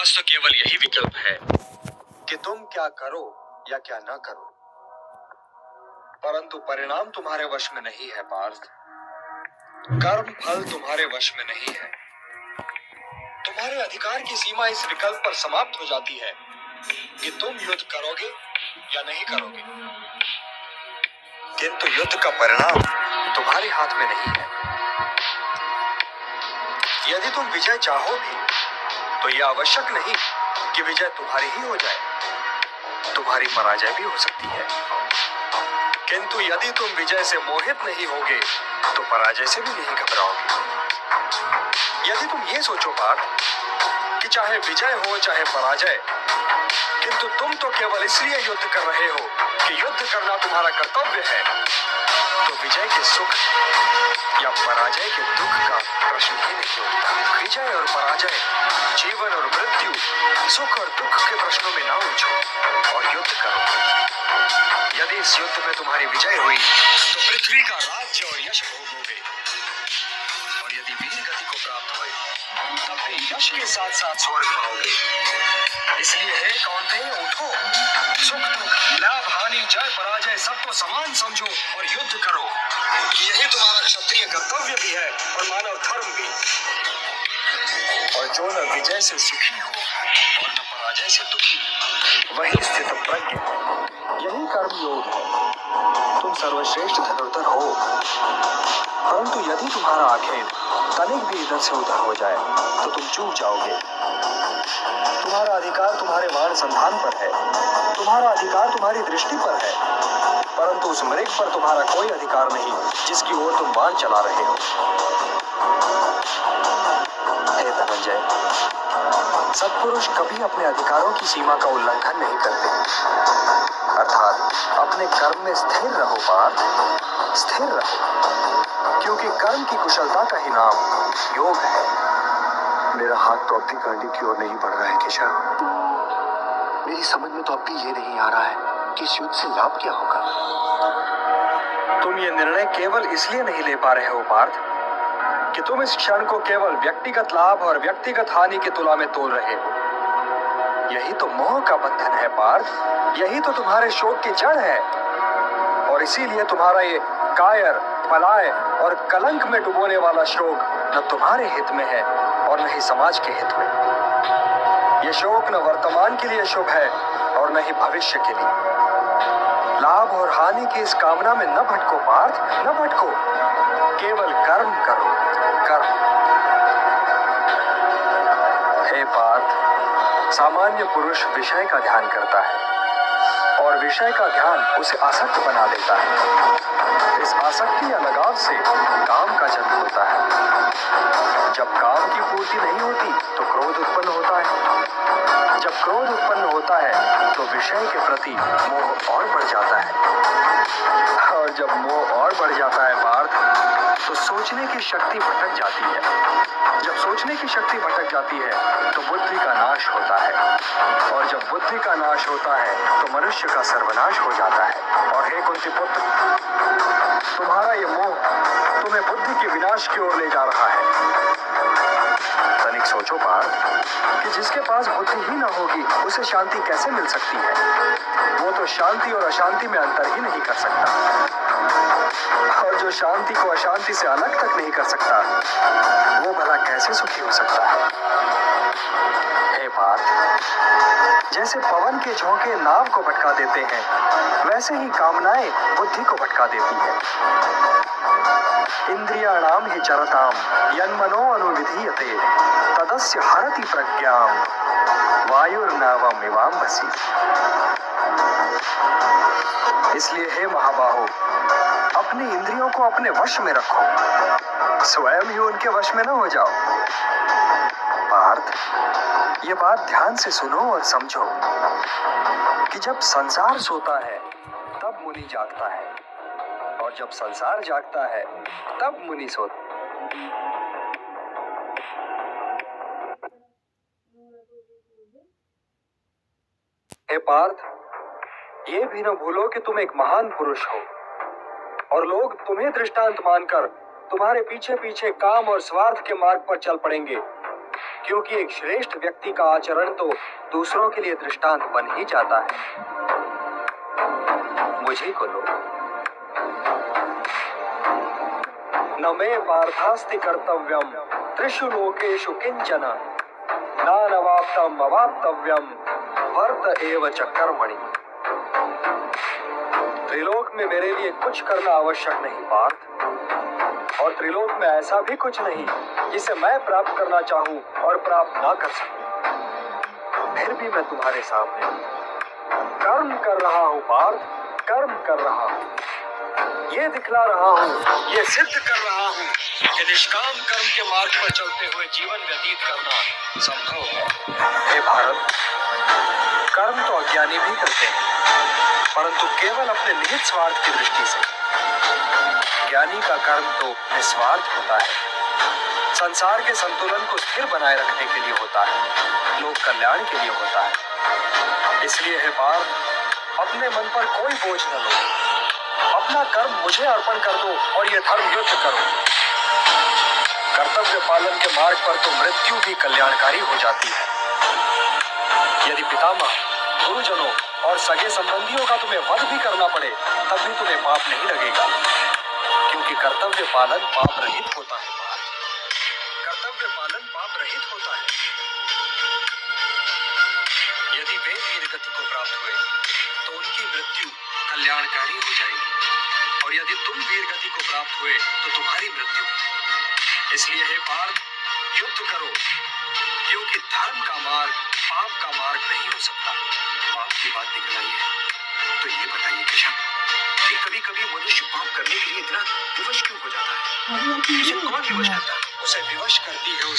पास तो केवल यही विकल्प है कि तुम क्या करो या क्या ना करो, परंतु परिणाम तुम्हारे वश में नहीं है पार्थ। कर्म फल तुम्हारे वश में नहीं है। तुम्हारे अधिकार की सीमा इस विकल्प पर समाप्त हो जाती है कि तुम युद्ध करोगे या नहीं करोगे, किंतु युद्ध का परिणाम तुम्हारे हाथ में नहीं है। यदि तुम विजय चाहो भी तो यह आवश्यक नहीं कि विजय तुम्हारी ही हो जाए, तुम्हारी पराजय भी हो सकती है। किंतु यदि तुम विजय से मोहित नहीं होगे तो पराजय से भी नहीं घबराओगे। यदि तुम ये सोचो पार्थ कि चाहे विजय हो चाहे पराजय, किंतु तुम तो केवल इसलिए युद्ध कर रहे हो कि युद्ध करना तुम्हारा कर्तव्य है, तो विजय के सुख या पराजय के दुख का प्रश्न ही नहीं उठता। विजय और पराजय, जीवन और मृत्यु, सुख और दुख के प्रश्नों में ना उलझो और युद्ध करो। यदि इस युद्ध में तुम्हारी विजय हुई तो पृथ्वी का राज्य और यश भोगोगे, और यदि वीर गति को प्राप्त हुए तब भी यश के साथ साथ स्वर्ग पाओगे। इसलिए हे कौन्तेय, उठो, सुख दुख, लाभ हानि, जय पराजय सब को समान समझो और युद्ध करो। यही तुम्हारा क्षत्रिय कर्तव्य भी है और मानव धर्म भी। और जो न विजय से सुखी हो और न पराजय से दुखी, वही स्थित प्रज्ञ। यही कर्म योग है। तुम सर्वश्रेष्ठ धनुर्धर हो, परंतु यदि तुम्हारा आखेट तनिक भी इधर से उधर हो जाए तो तुम चूक जाओगे। तुम्हारा अधिकार तुम्हारे वाण संधान पर है, तुम्हारा अधिकार तुम्हारी दृष्टि पर है, परंतु उस मृग पर तुम्हारा कोई अधिकार नहीं जिसकी ओर तुम बाण चला रहे हो। हे धनंजय, सत्पुरुष कभी अपने अधिकारों की सीमा का उल्लंघन नहीं करते, अर्थात अपने कर्म में स्थिर रहो पार्थ, स्थिर रहो, क्योंकि कर्म की कुशलता का ही नाम योग है। मेरा हाथ तो अब भी गांडी की ओर नहीं बढ़ रहा है केशव। मेरी समझ में तो अब भी ये नहीं आ रहा है कि इस युद्ध से लाभ क्या होगा। तुम ये निर्णय केवल इसलिए नहीं ले पा रहे हो पार्थ कि तुम इस क्षण को केवल व्यक्तिगत लाभ और व्यक्तिगत हानि के तुला में तोल रहे हो। यही तो मोह का बंधन है पार्थ, यही तो तुम्हारे शोक की जड़ है, और इसीलिए तुम्हारा ये कायर, पलाय और कलंक में डुबोने वाला शोक न तुम्हारे हित में है और न ही समाज के हित में। ये शोक न वर्तमान के लिए शुभ है और न ही भविष्य के लिए। लाभ और हानि की इस कामना में न भटको पार्थ, न भटको, केवल कर्म करो, कर्म। हे पार्थ, सामान्य पुरुष विषय का ध्यान करता है और विषय का ध्यान उसे आसक्त बना देता है। इस आसक्ति या लगाव से काम का जन्म होता है। जब काम की पूर्ति नहीं होती तो क्रोध उत्पन्न होता है। जब क्रोध उत्पन्न होता है तो विषय के प्रति मोह और बढ़ जाता है, और जब मोह और बढ़ जाता है पार्थ तो सोचने की शक्ति भटक जाती है। जब सोचने की शक्ति भटक जाती है तो बुद्धि का नाश होता है, और जब बुद्धि का नाश होता है तो मनुष्य का सर्वनाश हो जाता है। और हे कुंती पुत्र, तुम्हारा ये मोह तुम्हें बुद्धि के विनाश की ओर ले जा रहा है। तनिक सोचो पार्थ कि जिसके पास बुद्धि ही न होगी उसे शांति कैसे मिल सकती है। वो तो शांति और अशांति में अंतर ही नहीं कर सकता, और जो शांति को अशांति से अलग तक नहीं कर सकता वो भला कैसे सुखी हो सकता है। हे पार्थ, जैसे पवन के झोंके नाव को भटका देते हैं, वैसे ही कामनाएं बुद्धि को भटका देती है। इंद्रियाणाम हि चरताम यन्मनो अनुविधीयते तदस्य हरति प्रज्ञाम वायुर्नावम इवाम्भसि। इसलिए हे महाबाहो, अपनी इंद्रियों को अपने वश में रखो, स्वयं ही उनके वश में न हो जाओ। पार्थ, ये बात ध्यान से सुनो और समझो कि जब संसार सोता है तब मुनि जागता है, और जब संसार जागता है तब मुनि सोता। हे पार्थ, ये भी न भूलो कि तुम एक महान पुरुष हो, और लोग तुम्हें दृष्टांत मानकर तुम्हारे पीछे पीछे काम और स्वार्थ के मार्ग पर चल पड़ेंगे, क्योंकि एक श्रेष्ठ व्यक्ति का आचरण तो दूसरों के लिए दृष्टांत बन ही जाता है। मुझे को लो। न मे पार्थास्ति कर्तव्यम त्रिषु लोकेषु किंचन नानवाप्तम अवाप्तव्यम वर्त एव च कर्मणि। त्रिलोक में मेरे लिए कुछ करना आवश्यक नहीं पार्थ, और त्रिलोक में ऐसा भी कुछ नहीं जिसे मैं प्राप्त करना चाहूं और प्राप्त ना कर सकूं। फिर भी मैं तुम्हारे सामने कर्म कर रहा हूं पार्थ, कर्म कर रहा हूं। ये दिखला रहा हूं, ये सिद्ध कर रहा हूं कि निष्काम कर्म के मार्ग पर चलते हुए जीवन व्यतीत करना संभव है। हे भारत, कर्म तो अज्ञानी भी करते हैं, परंतु केवल अपने निहित स्वार्थ की दृष्टि से। ज्ञानी का कर्म तो निस्वार्थ होता है, संसार के संतुलन को स्थिर बनाए रखने के लिए होता है, लोक कल्याण के लिए होता है। इसलिए हे पार्थ, अपने मन पर कोई बोझ न लो, अपना कर्म मुझे अर्पण कर दो और ये धर्म युद्ध करो। कर्तव्य पालन के मार्ग पर तो मृत्यु भी कल्याणकारी हो जाती है। यदि पितामह, गुरुजनों और सगे संबंधियों का तुम्हें वध भी करना पड़े, तब भी तुम्हें पाप नहीं लगेगा, क्योंकि कर्तव्य पालन पाप रहित होता है पार्थ। कर्तव्य पालन पाप रहित होता है। यदि वे वीर गति को प्राप्त हुए तो उनकी मृत्यु कल्याणकारी हो जाएगी, और यदि तुम वीर गति को प्राप्त हुए तो तुम्हारी मृत्यु। इसलिए हे पार्थ, युद्ध करो, क्योंकि धर्म का मार्ग पाप का मार्ग नहीं हो सकता। पाप की बात निकलाई है तो ये बताइए किशन, कि कभी कभी मनुष्य पाप करने के लिए इतना विवश क्यों हो जाता है? उसे कौन विवश करता है? उसे विवश करती है